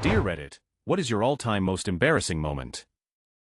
Dear Reddit, what is your all-time most embarrassing moment?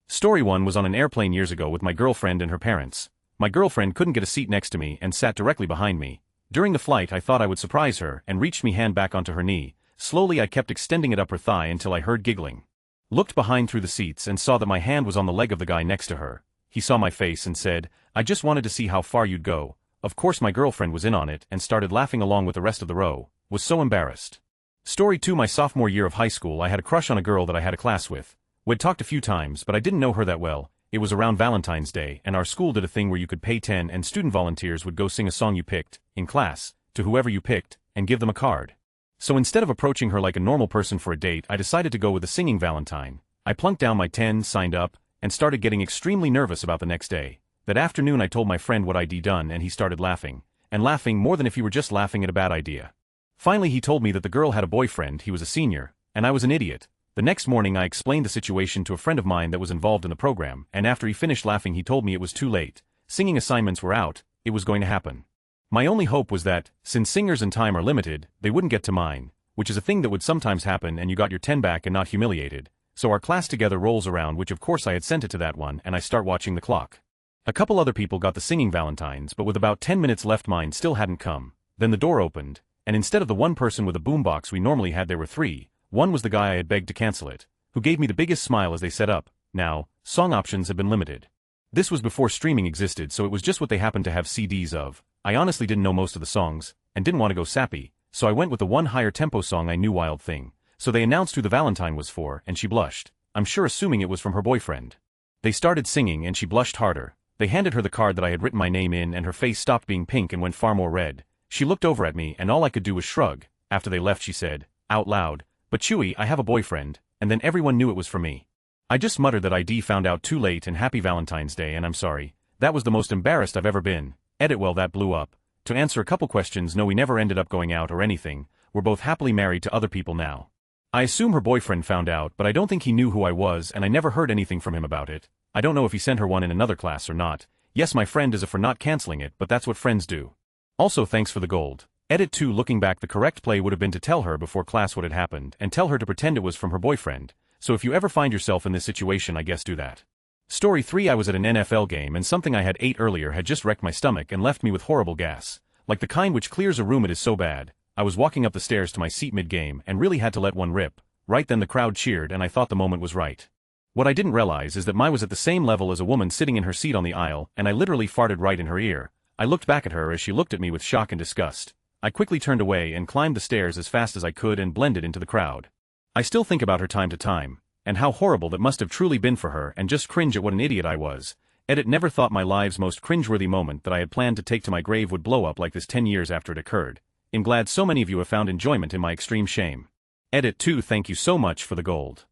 Story 1 was on an airplane years ago with my girlfriend and her parents. My girlfriend couldn't get a seat next to me and sat directly behind me. During the flight I thought I would surprise her and reached me hand back onto her knee. Slowly I kept extending it up her thigh until I heard giggling. Looked behind through the seats and saw that my hand was on the leg of the guy next to her. He saw my face and said, "I just wanted to see how far you'd go." Of course my girlfriend was in on it and started laughing along with the rest of the row. Was so embarrassed. Story 2 My sophomore year of high school I had a crush on a girl that I had a class with. We'd talked a few times but I didn't know her that well. It was around Valentine's Day and our school did a thing where you could pay 10 and student volunteers would go sing a song you picked, in class, to whoever you picked, and give them a card. So instead of approaching her like a normal person for a date I decided to go with a singing Valentine. I plunked down my 10, signed up, and started getting extremely nervous about the next day. That afternoon I told my friend what I'd done and he started laughing. And laughing more than if he were just laughing at a bad idea. Finally he told me that the girl had a boyfriend, he was a senior, and I was an idiot. The next morning I explained the situation to a friend of mine that was involved in the program, and after he finished laughing he told me it was too late. Singing assignments were out, it was going to happen. My only hope was that, since singers and time are limited, they wouldn't get to mine, which is a thing that would sometimes happen and you got your 10 back and not humiliated. So our class together rolls around, which of course I had sent it to that one, and I start watching the clock. A couple other people got the singing Valentines but with about 10 minutes left mine still hadn't come. Then the door opened, and instead of the one person with a boombox we normally had there were 3. One was the guy I had begged to cancel it, who gave me the biggest smile as they set up. Now, song options have been limited. This was before streaming existed so it was just what they happened to have CDs of. I honestly didn't know most of the songs, and didn't want to go sappy, so I went with the one higher tempo song I knew Wild Thing. So they announced who the Valentine was for and she blushed, I'm sure assuming it was from her boyfriend. They started singing and she blushed harder. They handed her the card that I had written my name in and her face stopped being pink and went far more red. She looked over at me and all I could do was shrug. After they left she said, out loud, "But Chewy, I have a boyfriend," and then everyone knew it was for me. I just muttered that I'd found out too late and happy Valentine's Day and I'm sorry. That was the most embarrassed I've ever been. Edit well that blew up. To answer a couple questions, no, we never ended up going out or anything. We're both happily married to other people now. I assume her boyfriend found out but I don't think he knew who I was and I never heard anything from him about it. I don't know if he sent her one in another class or not. Yes, my friend is a for not canceling it but that's what friends do. Also thanks for the gold. Edit 2 Looking back the correct play would have been to tell her before class what had happened and tell her to pretend it was from her boyfriend. So if you ever find yourself in this situation I guess do that. Story 3 I was at an NFL game and something I had ate earlier had just wrecked my stomach and left me with horrible gas. Like the kind which clears a room, it is so bad. I was walking up the stairs to my seat mid-game and really had to let one rip. Right then the crowd cheered and I thought the moment was right. What I didn't realize is that mine was at the same level as a woman sitting in her seat on the aisle and I literally farted right in her ear. I looked back at her as she looked at me with shock and disgust. I quickly turned away and climbed the stairs as fast as I could and blended into the crowd. I still think about her time to time, and how horrible that must have truly been for her and just cringe at what an idiot I was. Edit never thought my life's most cringeworthy moment that I had planned to take to my grave would blow up like this 10 years after it occurred. I'm glad so many of you have found enjoyment in my extreme shame. Edit 2 Thank you so much for the gold.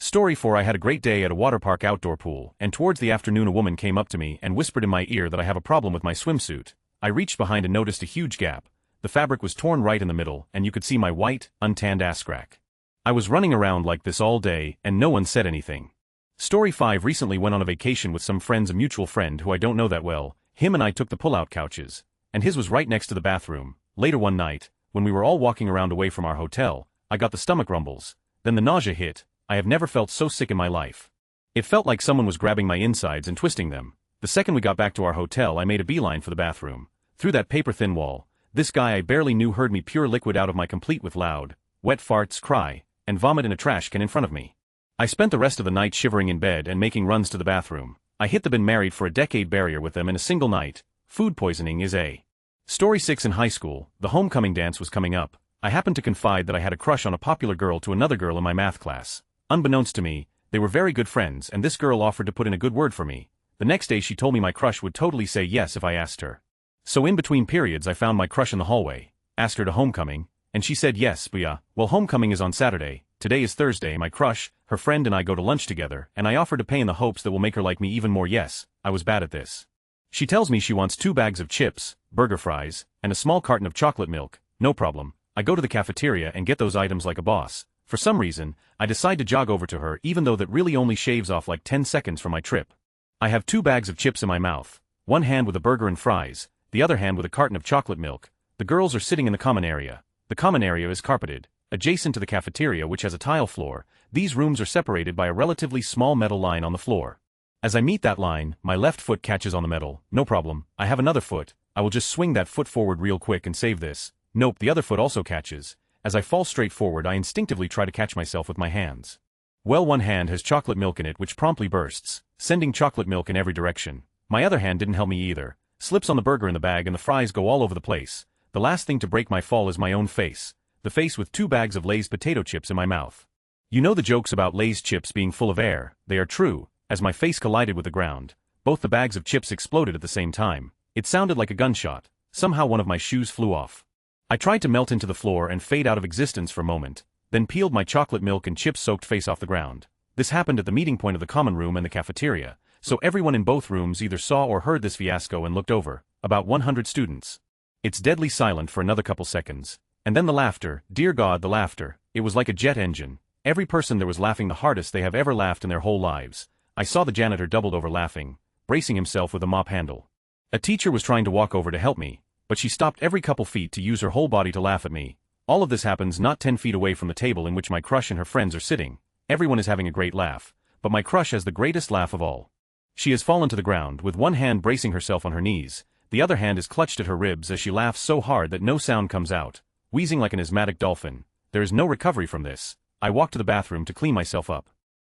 Story 4 I had a great day at a water park outdoor pool and towards the afternoon a woman came up to me and whispered in my ear that I have a problem with my swimsuit. I reached behind and noticed a huge gap. The fabric was torn right in the middle and you could see my white, untanned ass crack. I was running around like this all day and no one said anything. Story 5 Recently went on a vacation with some friends, a mutual friend who I don't know that well. Him and I took the pull-out couches, and his was right next to the bathroom. Later one night, when we were all walking around away from our hotel, I got the stomach rumbles. Then the nausea hit. I have never felt so sick in my life. It felt like someone was grabbing my insides and twisting them. The second we got back to our hotel I made a beeline for the bathroom. Through that paper-thin wall, this guy I barely knew heard me pure liquid out of my complete with loud, wet farts, cry, and vomit in a trash can in front of me. I spent the rest of the night shivering in bed and making runs to the bathroom. I hit the been married for a decade barrier with them in a single night. Food poisoning is a. Story 6 In high school, the homecoming dance was coming up. I happened to confide that I had a crush on a popular girl to another girl in my math class. Unbeknownst to me, they were very good friends and this girl offered to put in a good word for me. The next day she told me my crush would totally say yes if I asked her. So in between periods I found my crush in the hallway, asked her to homecoming, and she said yes, but yeah, well homecoming is on Saturday, today is Thursday, my crush, her friend and I go to lunch together and I offered to pay in the hopes that will make her like me even more. Yes, I was bad at this. She tells me she wants 2 bags of chips, burger fries, and a small carton of chocolate milk. No problem. I go to the cafeteria and get those items like a boss. For some reason, I decide to jog over to her even though that really only shaves off like 10 seconds from my trip. I have 2 bags of chips in my mouth, one hand with a burger and fries, the other hand with a carton of chocolate milk. The girls are sitting in the common area. The common area is carpeted, adjacent to the cafeteria which has a tile floor. These rooms are separated by a relatively small metal line on the floor. As I meet that line, my left foot catches on the metal. No problem, I have another foot. I will just swing that foot forward real quick and save this. Nope, the other foot also catches. As I fall straight forward, I instinctively try to catch myself with my hands. Well, one hand has chocolate milk in it which promptly bursts, sending chocolate milk in every direction. My other hand didn't help me either. Slips on the burger in the bag and the fries go all over the place. The last thing to break my fall is my own face. The face with 2 bags of Lay's potato chips in my mouth. You know the jokes about Lay's chips being full of air, they are true. As my face collided with the ground, both the bags of chips exploded at the same time. It sounded like a gunshot. Somehow one of my shoes flew off. I tried to melt into the floor and fade out of existence for a moment, then peeled my chocolate milk and chip-soaked face off the ground. This happened at the meeting point of the common room and the cafeteria, so everyone in both rooms either saw or heard this fiasco and looked over. About 100 students. It's deadly silent for another couple seconds. And then the laughter, dear God, the laughter. It was like a jet engine. Every person there was laughing the hardest they have ever laughed in their whole lives. I saw the janitor doubled over laughing, bracing himself with a mop handle. A teacher was trying to walk over to help me, but she stopped every couple feet to use her whole body to laugh at me. All of this happens not 10 feet away from the table in which my crush and her friends are sitting. Everyone is having a great laugh, but my crush has the greatest laugh of all. She has fallen to the ground with one hand bracing herself on her knees, the other hand is clutched at her ribs as she laughs so hard that no sound comes out, wheezing like an asthmatic dolphin. There is no recovery from this. I walk to the bathroom to clean myself up.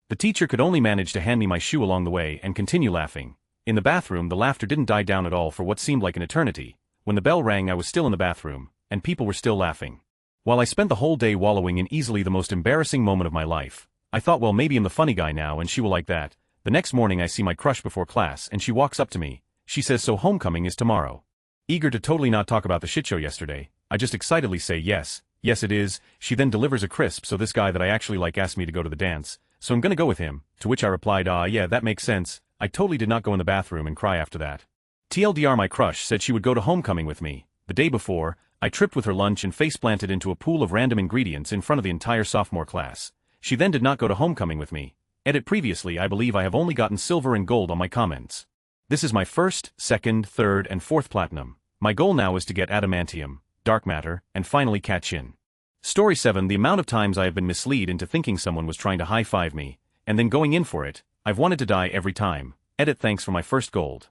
The teacher could only manage to hand me my shoe along the way and continue laughing. In the bathroom the laughter didn't die down at all for what seemed like an eternity. When the bell rang I was still in the bathroom, and people were still laughing. While I spent the whole day wallowing in easily the most embarrassing moment of my life, I thought, well, maybe I'm the funny guy now and she will like that. The next morning I see my crush before class and she walks up to me. She says, so homecoming is tomorrow. Eager to totally not talk about the shit show yesterday, I just excitedly say yes it is. She then delivers a crisp, so this guy that I actually like asked me to go to the dance, so I'm gonna go with him, to which I replied, yeah, that makes sense. I totally did not go in the bathroom and cry after that. TLDR, my crush said she would go to homecoming with me. The day before, I tripped with her lunch and face-planted into a pool of random ingredients in front of the entire sophomore class. She then did not go to homecoming with me. Edit previously I believe I have only gotten silver and gold on my comments. This is my first, second, third, and fourth platinum. My goal now is to get adamantium, dark matter, and finally catch in. Story 7. The amount of times I have been misled into thinking someone was trying to high-five me, and then going in for it. I've wanted to die every time. Edit thanks for my first gold.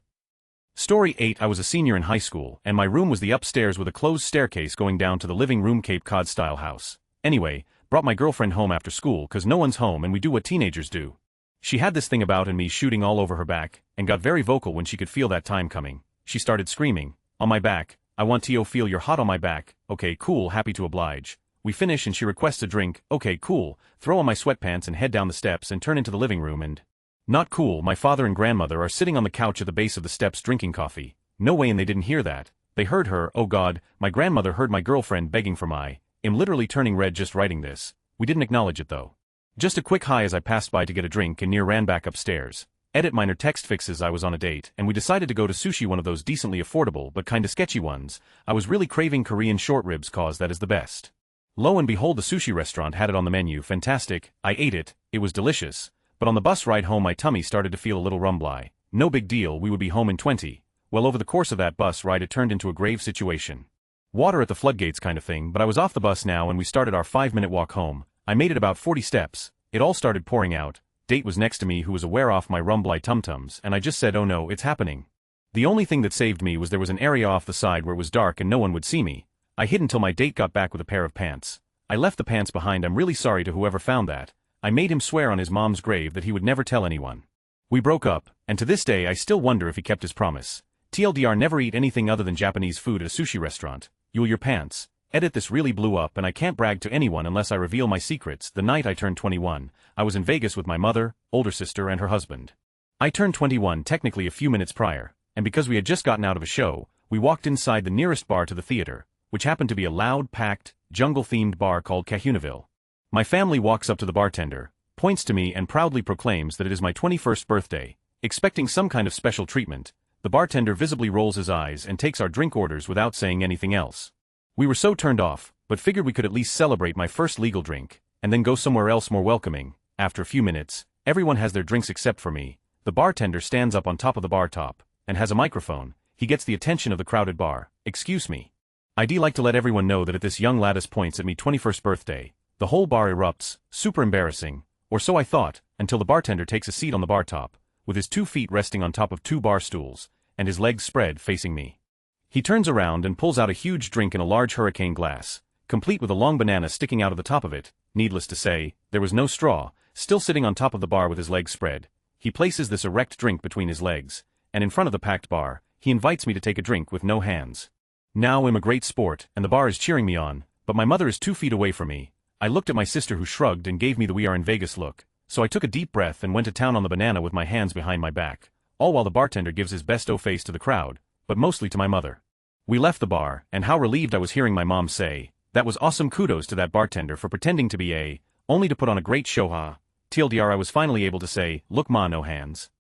Story 8. I was a senior in high school, and my room was the upstairs with a closed staircase going down to the living room Cape Cod style house. Anyway, brought my girlfriend home after school cause no one's home and we do what teenagers do. She had this thing about and me shooting all over her back, and got very vocal when she could feel that time coming. She started screaming, on my back, I want to feel you're hot on my back. Okay, cool, happy to oblige. We finish and she requests a drink. Okay, cool, throw on my sweatpants and head down the steps and turn into the living room and... Not cool, my father and grandmother are sitting on the couch at the base of the steps drinking coffee. No way, and they didn't hear that. They heard her. Oh God, my grandmother heard my girlfriend begging for my... I'm literally turning red just writing this. We didn't acknowledge it though. Just a quick hi as I passed by to get a drink and near ran back upstairs. Edit minor text fixes. I was on a date and we decided to go to sushi, one of those decently affordable but kinda sketchy ones. I was really craving Korean short ribs cause that is the best. Lo and behold, the sushi restaurant had it on the menu. Fantastic. I ate it. It was delicious. But on the bus ride home my tummy started to feel a little rumbly. No big deal, we would be home in 20. Well, over the course of that bus ride it turned into a grave situation. Water at the floodgates kind of thing, but I was off the bus now and we started our 5-minute walk home. I made it about 40 steps. It all started pouring out. Date was next to me who was aware off my rumbly tum-tums and I just said, oh no, it's happening. The only thing that saved me was there was an area off the side where it was dark and no one would see me. I hid until my date got back with a pair of pants. I left the pants behind. I'm really sorry to whoever found that. I made him swear on his mom's grave that he would never tell anyone. We broke up, and to this day I still wonder if he kept his promise. TLDR, never eat anything other than Japanese food at a sushi restaurant. You'll your pants. Edit, this really blew up and I can't brag to anyone unless I reveal my secrets. The night I turned 21, I was in Vegas with my mother, older sister and her husband. I turned 21 technically a few minutes prior, and because we had just gotten out of a show, we walked inside the nearest bar to the theater, which happened to be a loud, packed, jungle-themed bar called Kahunaville. My family walks up to the bartender, points to me and proudly proclaims that it is my 21st birthday, expecting some kind of special treatment. The bartender visibly rolls his eyes and takes our drink orders without saying anything else. We were so turned off, but figured we could at least celebrate my first legal drink, and then go somewhere else more welcoming. After a few minutes, everyone has their drinks except for me. The bartender stands up on top of the bar top, and has a microphone. He gets the attention of the crowded bar. Excuse me. I'd like to let everyone know that at this young lad's points at me 21st birthday, The whole bar erupts, super embarrassing, or so I thought, until the bartender takes a seat on the bar top, with his 2 feet resting on top of 2 bar stools, and his legs spread facing me. He turns around and pulls out a huge drink in a large hurricane glass, complete with a long banana sticking out of the top of it. Needless to say, there was no straw. Still sitting on top of the bar with his legs spread, he places this erect drink between his legs, and in front of the packed bar, he invites me to take a drink with no hands. Now I'm a great sport, and the bar is cheering me on, but my mother is 2 feet away from me. I looked at my sister who shrugged and gave me the "we are in Vegas" look, so I took a deep breath and went to town on the banana with my hands behind my back, all while the bartender gives his best face to the crowd, but mostly to my mother. We left the bar, and how relieved I was hearing my mom say, "That was awesome, kudos to that bartender for pretending to be a, only to put on a great show, huh?" TLDR, I was finally able to say, "Look ma, no hands."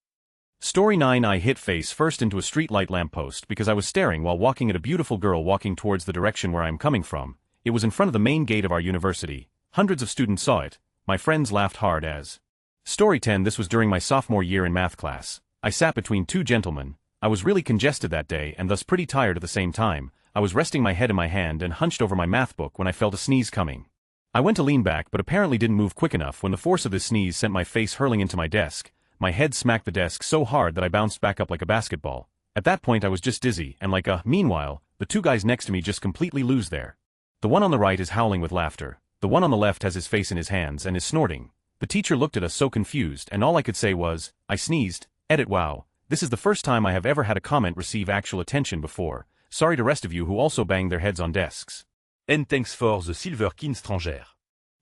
Story 9. I hit face first into a streetlight lamppost because I was staring while walking at a beautiful girl walking towards the direction where I am coming from. It was in front of the main gate of our university. Hundreds of students saw it. My friends laughed hard as. Story 10. This was during my sophomore year in math class. I sat between 2 gentlemen. I was really congested that day and thus pretty tired at the same time. I was resting my head in my hand and hunched over my math book when I felt a sneeze coming. I went to lean back but apparently didn't move quick enough when the force of this sneeze sent my face hurling into my desk. My head smacked the desk so hard that I bounced back up like a basketball. At that point I was just dizzy and meanwhile, the 2 guys next to me just completely lose their. The one on the right is howling with laughter. The one on the left has his face in his hands and is snorting. The teacher looked at us so confused and all I could say was, "I sneezed." Edit. Wow. This is the first time I have ever had a comment receive actual attention before. Sorry to rest of you who also banged their heads on desks. And thanks for the silver kin stranger.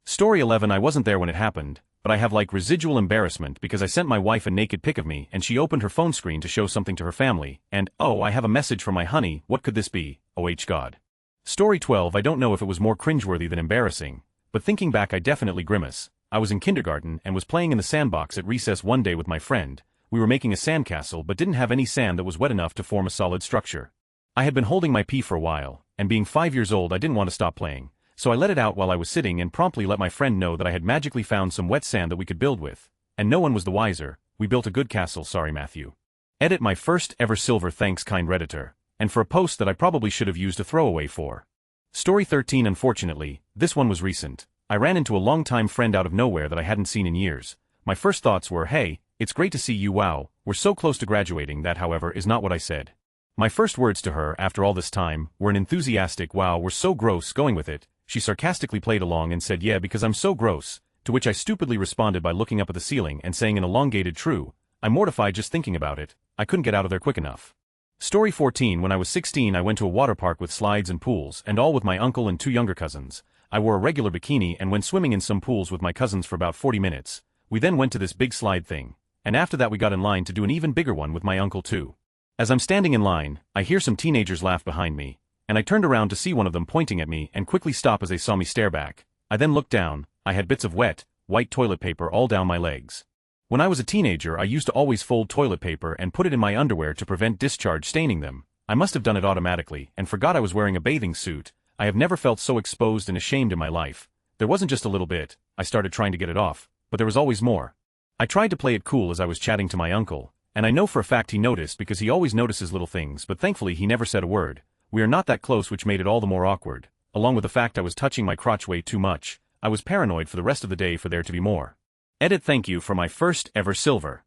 Story 11. I wasn't there when it happened, but I have residual embarrassment because I sent my wife a naked pic of me and she opened her phone screen to show something to her family, and oh, I have a message from my honey. What could this be? Oh God. Story 12. I don't know if it was more cringeworthy than embarrassing, but thinking back I definitely grimace. I was in kindergarten and was playing in the sandbox at recess one day with my friend. We were making a sandcastle but didn't have any sand that was wet enough to form a solid structure. I had been holding my pee for a while, and being 5 years old I didn't want to stop playing, so I let it out while I was sitting and promptly let my friend know that I had magically found some wet sand that we could build with, and no one was the wiser. We built a good castle. Sorry Matthew. Edit. My first ever silver, thanks kind Redditor, and for a post that I probably should have used a throwaway for. Story 13. Unfortunately, this one was recent. I ran into a longtime friend out of nowhere that I hadn't seen in years. My first thoughts were, "Hey, it's great to see you, wow, we're so close to graduating." That however is not what I said. My first words to her after all this time were an enthusiastic, "Wow, we're so gross." Going with it, she sarcastically played along and said, "Yeah, because I'm so gross," to which I stupidly responded by looking up at the ceiling and saying an elongated "true." I'm mortified just thinking about it. I couldn't get out of there quick enough. Story 14. When I was 16 I went to a water park with slides and pools and all with my uncle and 2 younger cousins. I wore a regular bikini and went swimming in some pools with my cousins for about 40 minutes. We then went to this big slide thing, and after that we got in line to do an even bigger one with my uncle too. As I'm standing in line, I hear some teenagers laugh behind me, and I turned around to see one of them pointing at me and quickly stop as they saw me stare back. I then looked down. I had bits of wet, white toilet paper all down my legs. When I was a teenager I used to always fold toilet paper and put it in my underwear to prevent discharge staining them. I must have done it automatically and forgot I was wearing a bathing suit. I have never felt so exposed and ashamed in my life. There wasn't just a little bit. I started trying to get it off, but there was always more. I tried to play it cool as I was chatting to my uncle, and I know for a fact he noticed because he always notices little things, but thankfully he never said a word. We are not that close, which made it all the more awkward. Along with the fact I was touching my crotch way too much, I was paranoid for the rest of the day for there to be more. Edit. Thank you for my first ever silver.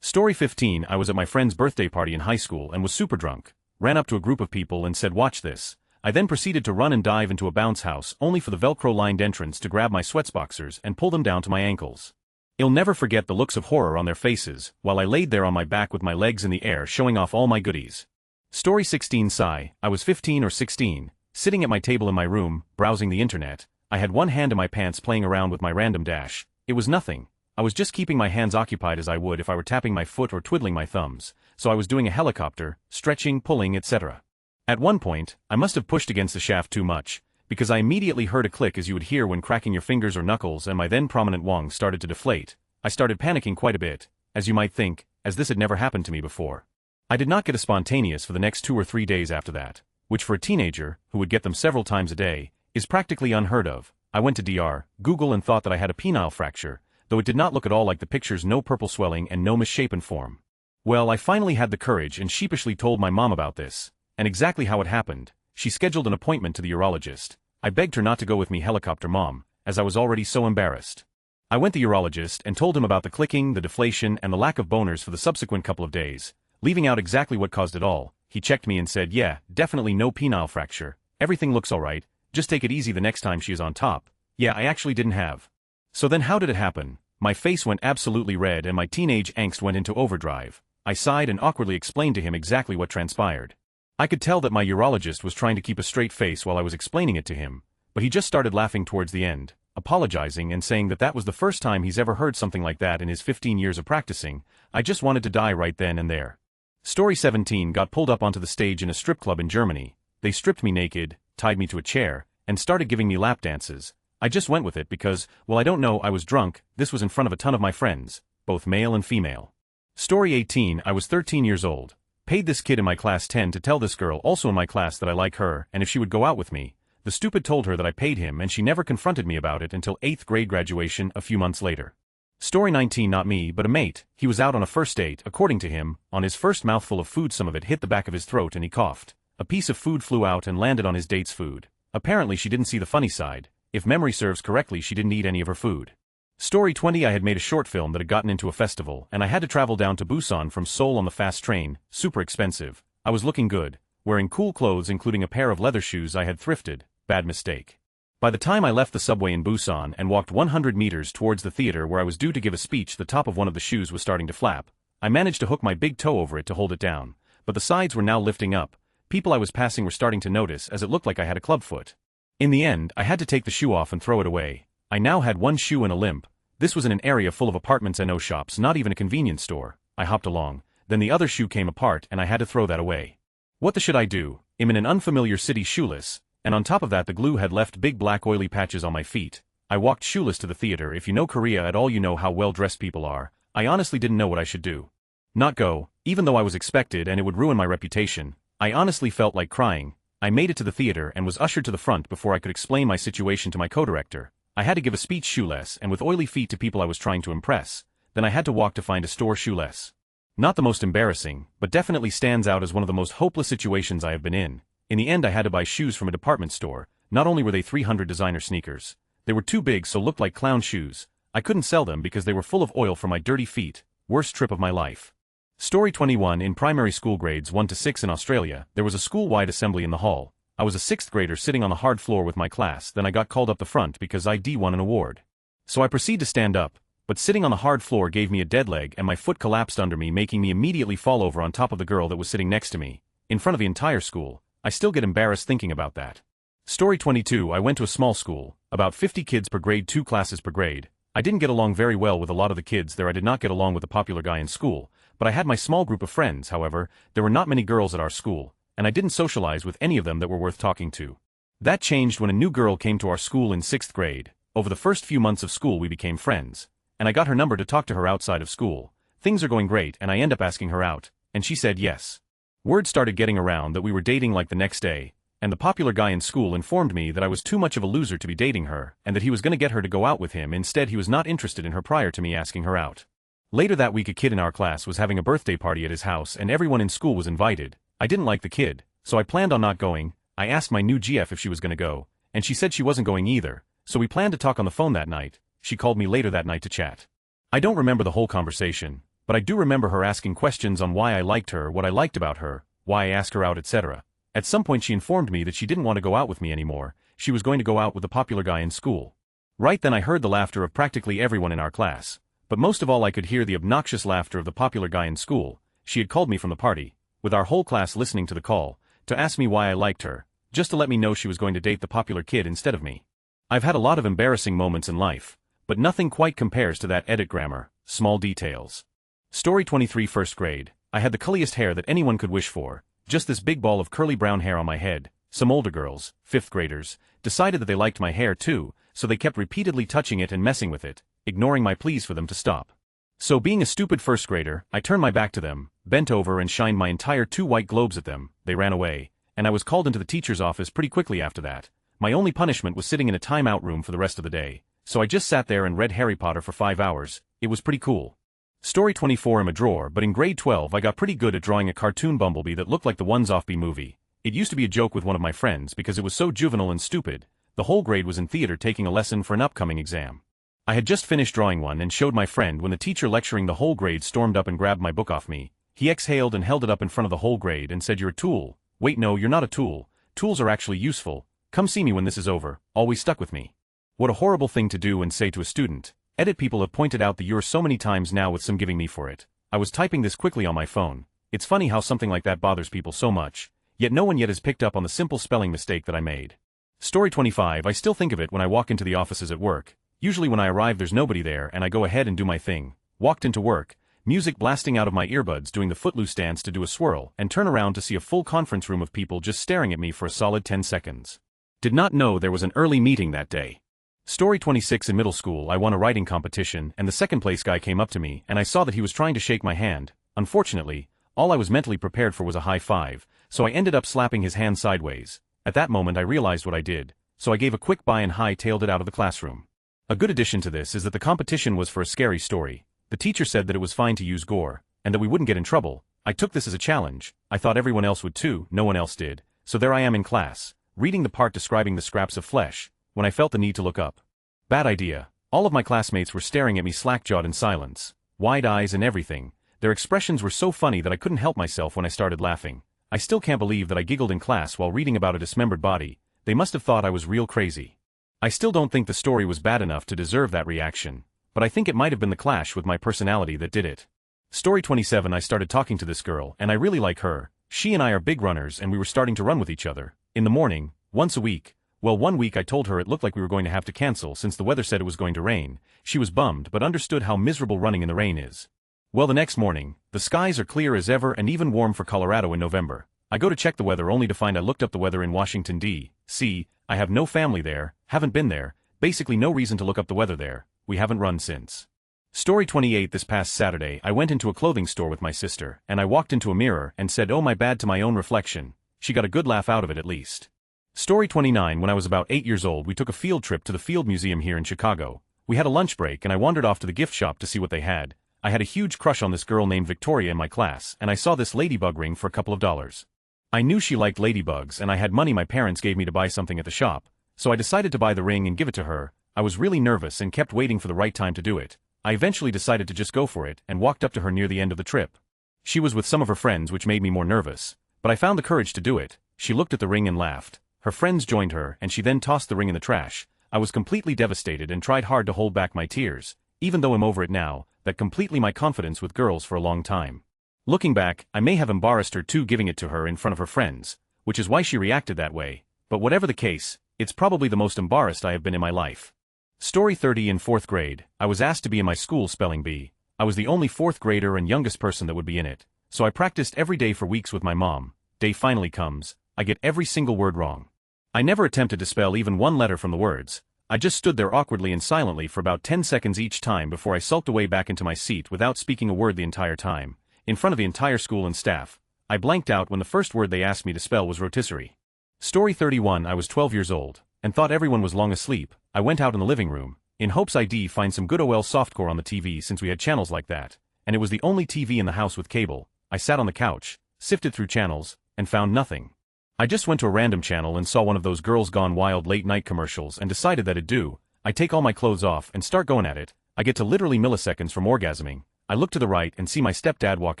Story 15. I was at my friend's birthday party in high school and was super drunk. Ran up to a group of people and said, "Watch this." I then proceeded to run and dive into a bounce house only for the Velcro-lined entrance to grab my sweatsboxers and pull them down to my ankles. I'll never forget the looks of horror on their faces while I laid there on my back with my legs in the air showing off all my goodies. Story 16. Sigh. I was 15 or 16, sitting at my table in my room, browsing the internet. I had one hand in my pants playing around with my random dash. It was nothing. I was just keeping my hands occupied as I would if I were tapping my foot or twiddling my thumbs, so I was doing a helicopter, stretching, pulling, etc. At one point, I must have pushed against the shaft too much, because I immediately heard a click as you would hear when cracking your fingers or knuckles, and my then prominent wong started to deflate. I started panicking quite a bit, as you might think, as this had never happened to me before. I did not get a spontaneous for the next 2 or 3 days after that, which for a teenager, who would get them several times a day, is practically unheard of. I went to Google and thought that I had a penile fracture, though it did not look at all like the pictures, no purple swelling and no misshapen form. Well, I finally had the courage and sheepishly told my mom about this, and exactly how it happened. She scheduled an appointment to the urologist. I begged her not to go with me, helicopter mom, as I was already so embarrassed. I went to the urologist and told him about the clicking, the deflation, and the lack of boners for the subsequent couple of days, leaving out exactly what caused it all. He checked me and said, yeah, definitely no penile fracture, everything looks alright, just take it easy the next time she is on top. Yeah, I actually didn't have. So then how did it happen? My face went absolutely red and my teenage angst went into overdrive. I sighed and awkwardly explained to him exactly what transpired. I could tell that my urologist was trying to keep a straight face while I was explaining it to him, but he just started laughing towards the end, apologizing and saying that was the first time he's ever heard something like that in his 15 years of practicing. I just wanted to die right then and there. Story 17 got pulled up onto the stage in a strip club in Germany. They stripped me naked, tied me to a chair, and started giving me lap dances. I just went with it because, well, I don't know, I was drunk. This was in front of a ton of my friends, both male and female. Story 18. I was 13 years old. Paid this kid in my class 10 to tell this girl also in my class that I like her and if she would go out with me. The stupid told her that I paid him and she never confronted me about it until 8th grade graduation a few months later. Story 19. Not me but a mate. He was out on a first date. According to him, on his first mouthful of food some of it hit the back of his throat and he coughed. A piece of food flew out and landed on his date's food. Apparently she didn't see the funny side. If memory serves correctly, she didn't eat any of her food. Story 20. I had made a short film that had gotten into a festival and I had to travel down to Busan from Seoul on the fast train, super expensive. I was looking good, wearing cool clothes including a pair of leather shoes I had thrifted. Bad mistake. By the time I left the subway in Busan and walked 100 meters towards the theater where I was due to give a speech, the top of one of the shoes was starting to flap. I managed to hook my big toe over it to hold it down, but the sides were now lifting up. People I was passing were starting to notice as it looked like I had a clubfoot. In the end, I had to take the shoe off and throw it away. I now had one shoe and a limp. This was in an area full of apartments and no shops, not even a convenience store. I hopped along. Then the other shoe came apart and I had to throw that away. What the should I do? I'm in an unfamiliar city shoeless, and on top of that the glue had left big black oily patches on my feet. I walked shoeless to the theater. If you know Korea at all, you know how well-dressed people are. I honestly didn't know what I should do. Not go, even though I was expected and it would ruin my reputation. I honestly felt like crying. I made it to the theater and was ushered to the front before I could explain my situation to my co-director. I had to give a speech shoeless and with oily feet to people I was trying to impress. Then I had to walk to find a store shoeless. Not the most embarrassing, but definitely stands out as one of the most hopeless situations I have been in. In the end I had to buy shoes from a department store. Not only were they 300 designer sneakers, they were too big so looked like clown shoes. I couldn't sell them because they were full of oil for my dirty feet. Worst trip of my life. Story 21. In primary school grades 1 to 6 in Australia, there was a school-wide assembly in the hall. I was a 6th grader sitting on the hard floor with my class, then I got called up the front because I won an award. So I proceed to stand up, but sitting on the hard floor gave me a dead leg and my foot collapsed under me, making me immediately fall over on top of the girl that was sitting next to me, in front of the entire school. I still get embarrassed thinking about that. Story 22. I went to a small school, about 50 kids per grade, 2 classes per grade. I didn't get along very well with a lot of the kids there. I did not get along with the popular guy in school, but I had my small group of friends. However, there were not many girls at our school, and I didn't socialize with any of them that were worth talking to. That changed when a new girl came to our school in 6th grade. Over the first few months of school we became friends, and I got her number to talk to her outside of school. Things are going great and I end up asking her out, and she said yes. Word started getting around that we were dating like the next day, and the popular guy in school informed me that I was too much of a loser to be dating her, and that he was going to get her to go out with him. Instead, he was not interested in her prior to me asking her out. Later that week a kid in our class was having a birthday party at his house and everyone in school was invited. I didn't like the kid, so I planned on not going. I asked my new GF if she was going to go, and she said she wasn't going either, so we planned to talk on the phone that night. She called me later that night to chat. I don't remember the whole conversation, but I do remember her asking questions on why I liked her, what I liked about her, why I asked her out, etc. At some point she informed me that she didn't want to go out with me anymore, she was going to go out with the popular guy in school. Right then I heard the laughter of practically everyone in our class, but most of all I could hear the obnoxious laughter of the popular guy in school. She had called me from the party, with our whole class listening to the call, to ask me why I liked her, just to let me know she was going to date the popular kid instead of me. I've had a lot of embarrassing moments in life, but nothing quite compares to that. Edit grammar, small details. Story 23. 1st grade. I had the curliest hair that anyone could wish for, just this big ball of curly brown hair on my head. Some older girls, 5th graders, decided that they liked my hair too, so they kept repeatedly touching it and messing with it, ignoring my pleas for them to stop. So being a stupid 1st grader, I turned my back to them, bent over and shined my entire 2 white globes at them. They ran away, and I was called into the teacher's office pretty quickly after that. My only punishment was sitting in a timeout room for the rest of the day, so I just sat there and read Harry Potter for 5 hours. It was pretty cool. Story 24. I'm a drawer, but in grade 12 I got pretty good at drawing a cartoon bumblebee that looked like the ones off Bee Movie. It used to be a joke with one of my friends because it was so juvenile and stupid. The whole grade was in theater taking a lesson for an upcoming exam. I had just finished drawing one and showed my friend when the teacher lecturing the whole grade stormed up and grabbed my book off me. He exhaled and held it up in front of the whole grade and said, "You're a tool." Wait, no, you're not a tool. Tools are actually useful. Come see me when this is over. Always stuck with me. What a horrible thing to do and say to a student. Edit people have pointed out the "you're" so many times now with some giving me for it. I was typing this quickly on my phone. It's funny how something like that bothers people so much, yet no one yet has picked up on the simple spelling mistake that I made. Story 25. I still think of it when I walk into the offices at work. Usually when I arrive there's nobody there and I go ahead and do my thing. Walked into work, music blasting out of my earbuds, doing the footloose dance to do a swirl, and turn around to see a full conference room of people just staring at me for a solid 10 seconds. Did not know there was an early meeting that day. Story 26. In middle school I won a writing competition and the second place guy came up to me and I saw that he was trying to shake my hand. Unfortunately, all I was mentally prepared for was a high five, so I ended up slapping his hand sideways. At that moment I realized what I did, so I gave a quick bye and hightailed it out of the classroom. A good addition to this is that the competition was for a scary story. The teacher said that it was fine to use gore, and that we wouldn't get in trouble. I took this as a challenge. I thought everyone else would too, no one else did. So there I am in class, reading the part describing the scraps of flesh, when I felt the need to look up. Bad idea. All of my classmates were staring at me slack-jawed in silence, wide eyes and everything. Their expressions were so funny that I couldn't help myself when I started laughing. I still can't believe that I giggled in class while reading about a dismembered body. They must have thought I was real crazy. I still don't think the story was bad enough to deserve that reaction, but I think it might have been the clash with my personality that did it. Story 27. I started talking to this girl and I really like her. She and I are big runners and we were starting to run with each other. In the morning, once a week. Well, one week I told her it looked like we were going to have to cancel since the weather said it was going to rain. She was bummed but understood how miserable running in the rain is. Well, the next morning, the skies are clear as ever and even warm for Colorado in November. I go to check the weather only to find I looked up the weather in Washington, D.C. I have no family there, haven't been there, basically no reason to look up the weather there. We haven't run since. Story 28. This past Saturday I went into a clothing store with my sister and I walked into a mirror and said, "Oh my bad," to my own reflection. She got a good laugh out of it at least. Story 29. When I was about 8 years old we took a field trip to the Field Museum here in Chicago. We had a lunch break and I wandered off to the gift shop to see what they had. I had a huge crush on this girl named Victoria in my class and I saw this ladybug ring for a couple of dollars. I knew she liked ladybugs and I had money my parents gave me to buy something at the shop, so I decided to buy the ring and give it to her. I was really nervous and kept waiting for the right time to do it. I eventually decided to just go for it and walked up to her near the end of the trip. She was with some of her friends which made me more nervous, but I found the courage to do it. She looked at the ring and laughed. Her friends joined her and she then tossed the ring in the trash. I was completely devastated and tried hard to hold back my tears, even though I'm over it now, that completely my confidence with girls for a long time. Looking back, I may have embarrassed her too giving it to her in front of her friends, which is why she reacted that way, but whatever the case, it's probably the most embarrassed I have been in my life. Story 30. In 4th grade, I was asked to be in my school spelling bee. I was the only 4th grader and youngest person that would be in it, so I practiced every day for weeks with my mom. Day finally comes, I get every single word wrong. I never attempted to spell even one letter from the words. I just stood there awkwardly and silently for about 10 seconds each time before I sulked away back into my seat without speaking a word the entire time. In front of the entire school and staff, I blanked out when the first word they asked me to spell was rotisserie. Story 31. I was 12 years old, and thought everyone was long asleep. I went out in the living room, in hopes I'd find some good OL softcore on the TV since we had channels like that, and it was the only TV in the house with cable. I sat on the couch, sifted through channels, and found nothing. I just went to a random channel and saw one of those Girls Gone Wild late night commercials and decided that it'd do. I take all my clothes off and start going at it. I get to literally milliseconds from orgasming. I look to the right and see my stepdad walk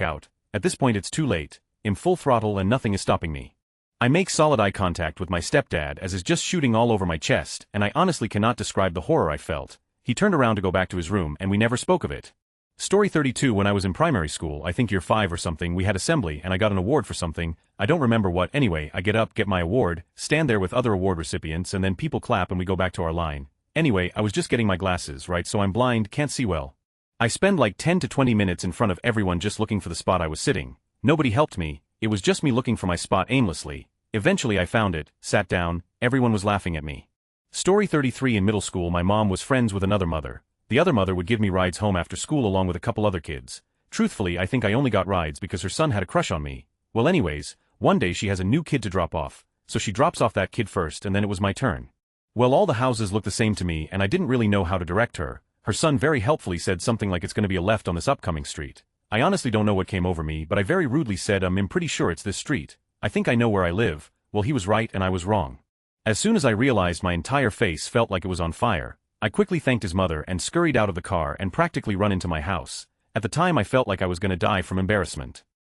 out. At this point it's too late. I'm full throttle and nothing is stopping me. I make solid eye contact with my stepdad as is just shooting all over my chest, and I honestly cannot describe the horror I felt. He turned around to go back to his room and we never spoke of it. Story 32. When I was in primary school, I think year 5 or something, we had assembly and I got an award for something. I don't remember what. Anyway, I get up, get my award, stand there with other award recipients, and then people clap and we go back to our line. Anyway, I was just getting my glasses, right, so I'm blind, can't see well. I spend like 10 to 20 minutes in front of everyone just looking for the spot I was sitting. Nobody helped me, it was just me looking for my spot aimlessly. Eventually I found it, sat down, everyone was laughing at me. Story 33. In middle school my mom was friends with another mother. The other mother would give me rides home after school along with a couple other kids. Truthfully, I think I only got rides because her son had a crush on me. Well anyways, one day she has a new kid to drop off, so she drops off that kid first and then it was my turn. Well, all the houses looked the same to me and I didn't really know how to direct her. Her son very helpfully said something like it's going to be a left on this upcoming street. I honestly don't know what came over me, but I very rudely said I'm pretty sure it's this street. I think I know where I live. Well, he was right and I was wrong. As soon as I realized my entire face felt like it was on fire, I quickly thanked his mother and scurried out of the car and practically run into my house. At the time I felt like I was gonna die from embarrassment.